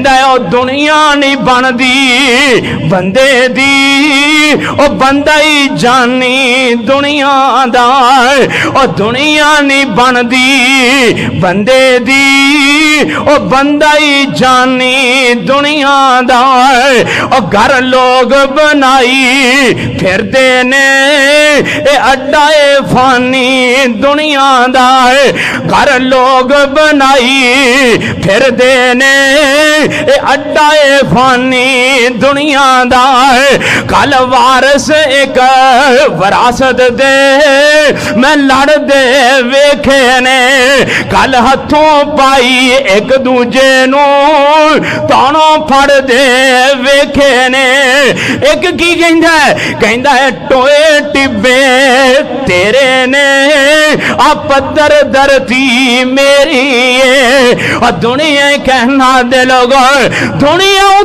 कहंदा ओ दुनिया नहीं बनदी बंदे दी, ओ बंदा ही जानी दुनिया दा। ओ दुनिया नहीं बनदी बंदे दी, ओ बंदा ही जानी दुनिया दा। ओ घर लोग बनाई फिरदे ने ए अड्डा ए फानी दुनिया दा। घर लोग बनाई फिरदे ने ए अड्डा ए फानी दुनिया दा। कल वारस एक विरासत दे मैं लड़दे वेखे ने, कल हथों पाई एक दूजे नू तानों फड़ दे वेखे ने। एक की कहंदा है टोए टिब्बे तेरे ने, आ पत्थर धरती मेरी है। और दुनिया कहना दे लोगों दुनिया